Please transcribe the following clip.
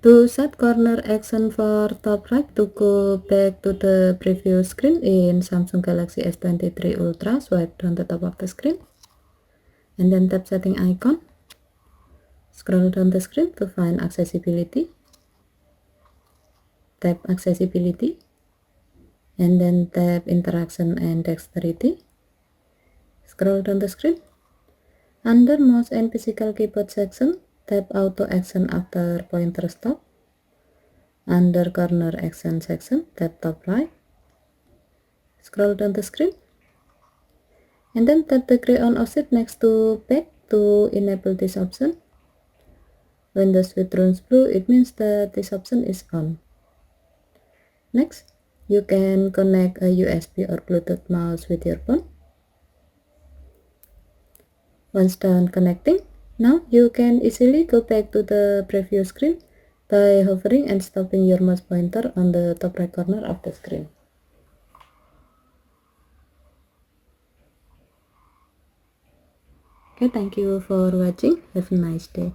To set corner action for top right, to go back to the previous screen in Samsung Galaxy S23 Ultra, swipe down the top of the screen and then tap setting icon. Scroll down the screen to find accessibility. Tap accessibility and then tap interaction and dexterity. Scroll down the screen. Under mouse and physical keyboard section, tap auto action after pointer stop. Under corner action section, tap top right. Scroll down the screen and then tap the gray on offset next to back to enable this option. When the switch turns blue, it means that this option is on. Next, you can connect a USB or Bluetooth mouse with your phone. Once done connecting, now you can easily go back to the previous screen by hovering and stopping your mouse pointer on the top right corner of the screen. Okay, thank you for watching. Have a nice day.